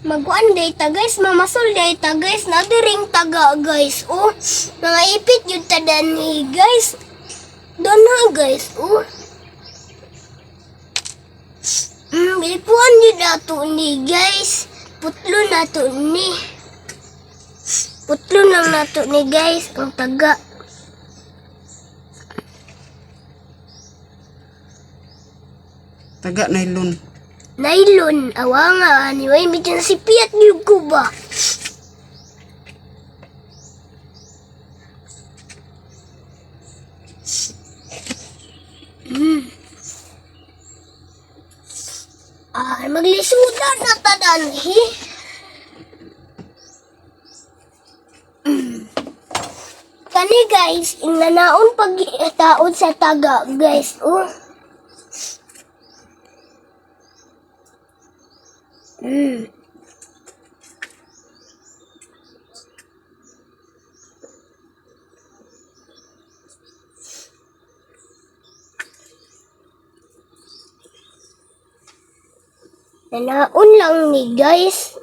Magkuan day ta guys, mamasol day ta guys, nadiring taga guys. Oh, mga ipit yun ta dani guys. Doon na guys, oh. Bilpuan yun nato ni guys. Putlo nato ni. Putlo lang nato ni guys, ang taga. Taga nylon. Nylon, awa nga, anyway, medyo nasipiyat yung kuba. Maglisudan na tadanhi. Kani guys, inanaon pag taon sa taga guys, oh. Nanaon lang ni guys.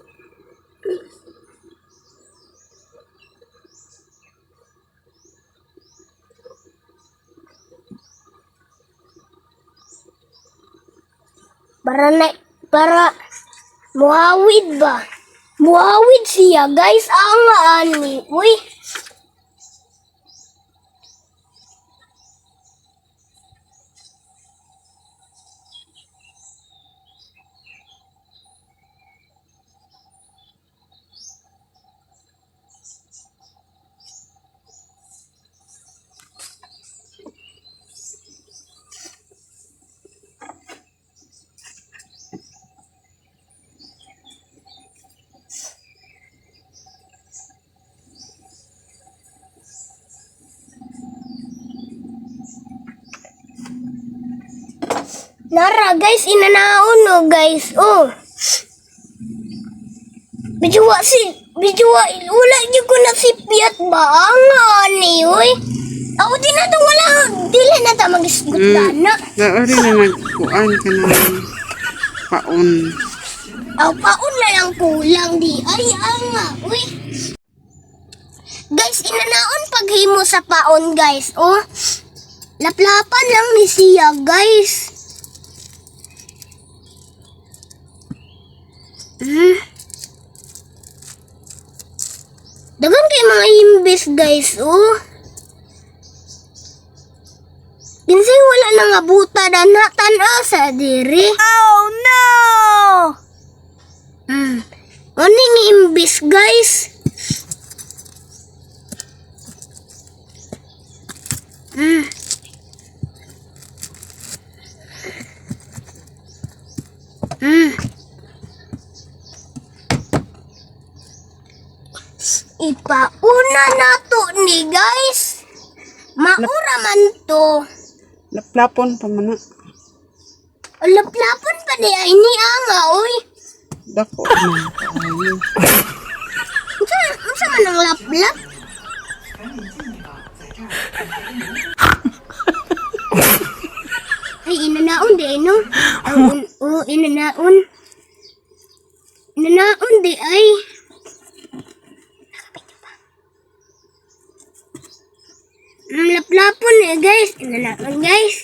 Para muawid ba? Muawid siya guys, ang ani. Uy. Nara guys, inanaon no guys. Oh. Bijuwa wala niyo ko nasipiyat ba? Ang ani, oy. Ako din na to wala. Dili na ta magisgot na. Naori na nagkuan ka ng paon. Aw, paon na lang kulang di. Ay, anga, uy. Guys, inanaon paghimo sa paon guys. Oh. Laplapan lang ni siya guys. Dagan kay mga imbes guys, oh. Kinsay wala nang abuta na tan-a sa diri. Oh no! Oning imbes guys. Ipauna na to ni guys. Maura man to. Laplapon pa man na. Laplapon pa di ay ni anga, oy. Dako man. Unsa man ang laplap? Ay, inanaon di ay no? Inanaon. Inanaon di ay. Laplapon eh guys. Inanaon guys.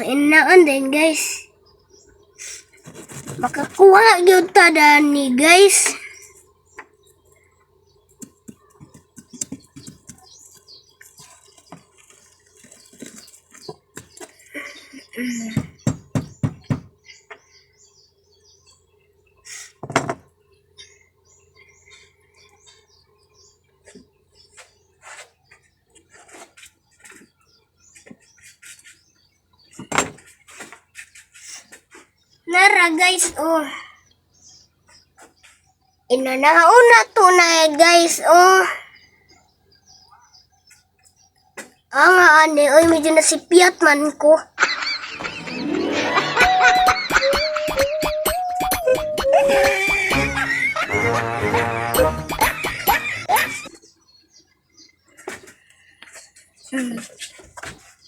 Inanaon din guys. Makakuha gyud ta dani guys. Nara guys, oh. Inanaon na to na guys, oh. Ani, oy, medyo nasipiyat man ko.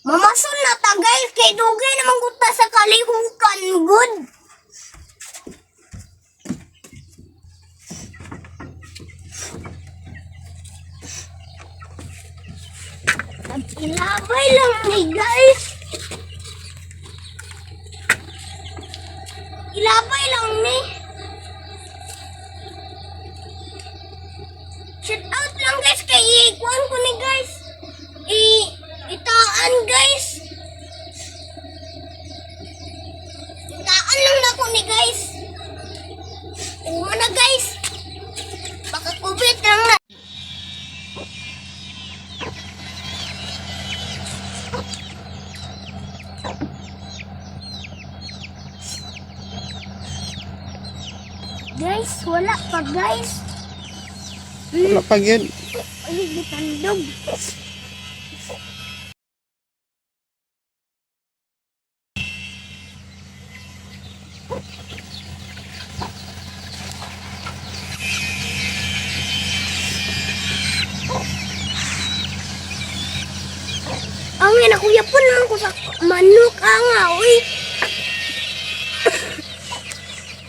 Mamasol na ta guys, kay dugay naman guta sa kalihukan, good. ni guys. Ilabay lang ni. Shout out lang guys kay ikuan ko ni guys. Itaan guys. Itaan lang na ko ni guys. Uma na guys. Baka kubit lang na. Guys, wala pa guys. Wala pa yun. Ay, gitandog. Ang ina kuya po naman ko sa manok nga, uy.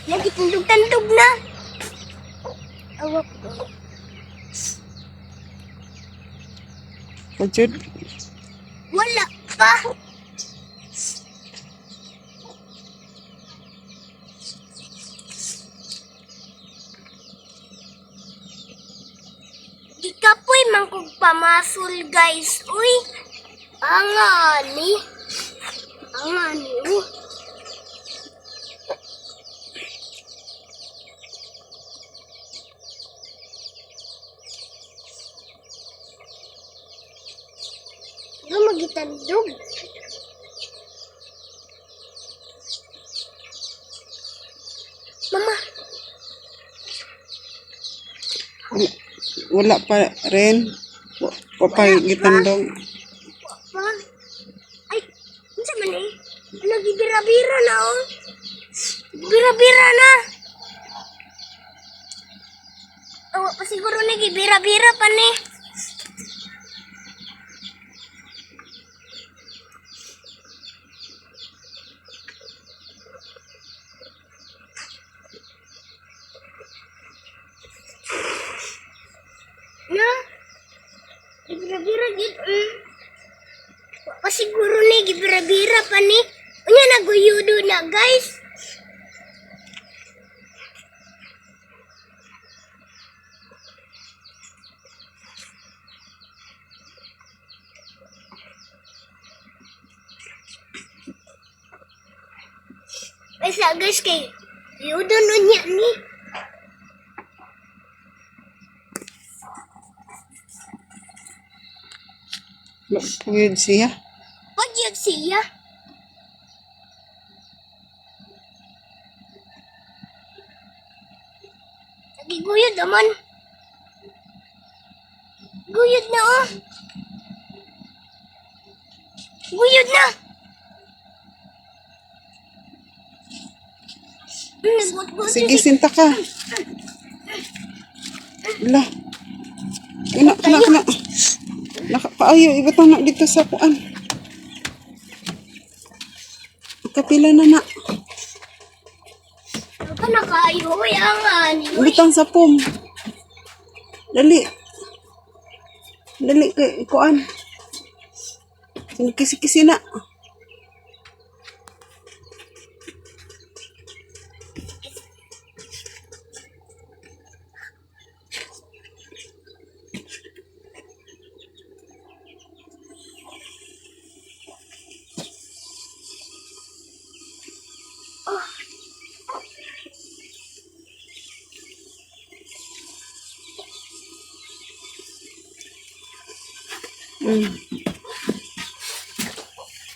Lagi tandog-tandog na. Awak ko. Pajud. Wala pa. Ikapoy mangkog pamasul guys. Uy. Angani. Angani. Ano magitandog? Mama. Wala pa rin. Wala pa gitandong. Pa. Ay, ano sa man eh? Nagibira-bira na oh. Bira-bira na. Oh, pa siguro nagibira-bira pa ni. Na. Gibira-bira gid. Pa siguro ni gibira-bira pa ni. Unya naguyudo na guys. Basta guys kay yudo nun niya ni. Weird siya. Pag yun siya. Nagiguyod naman. Guyod na oh. Guyod na. Sige, sinta ka. Wala. Kana. Nakapaayo, ibatang na dito sa kuan. Kapila na na. Ano ka nakayo? Ang ani. Ibitang sa pom. Dali. Dali kay kuan. Kisi-kisi na.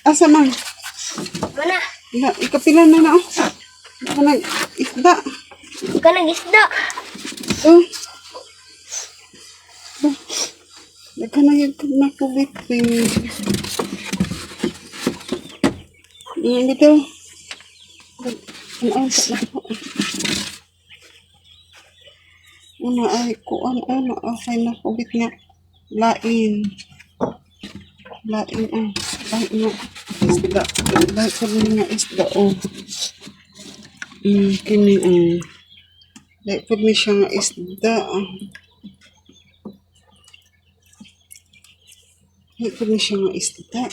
Asa man? Mana? Ikapila na na. Kanang isda. Kanang isda. Oh. Kanang yung nakubit. Yung bitaw. Una ay kuan. Una ay nakubit nga. Lain. Lain nga isda. Lain ko nga isda oh. Kini lain ko ni siya nga isda. Lain ko ni siya nga isda.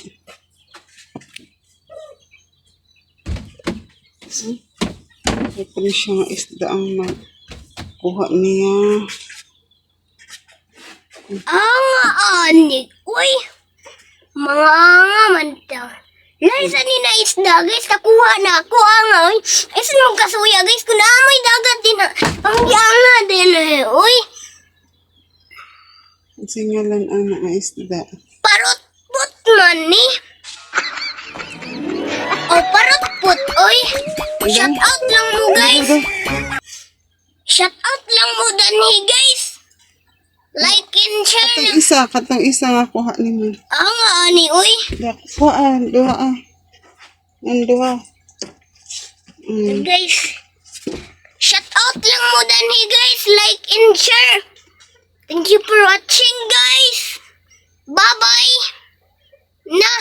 Ito na siya nga isda ang nakuha niya. Ani. Uy. Mga anga man ta. Laisa ni na isda guys. Nakuha na ako anga. Uy. Ay sunong kasuya guys. Kung naamoy dagat din na. Ang anga din eh. Uy. Ang singalan ang mga isda. Parot-put man ni. O parot-put. Uy. Shout out lang mo guys. Shout out lang mo dani guys. Like and share lang. Katong isa nga kuha ni mo. Anga ani. Uy. Kuha, duha ah. Ang duha. Guys, shout out lang mo dani guys, like and share. Thank you for watching guys. Bye bye. Na.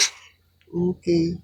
Okay.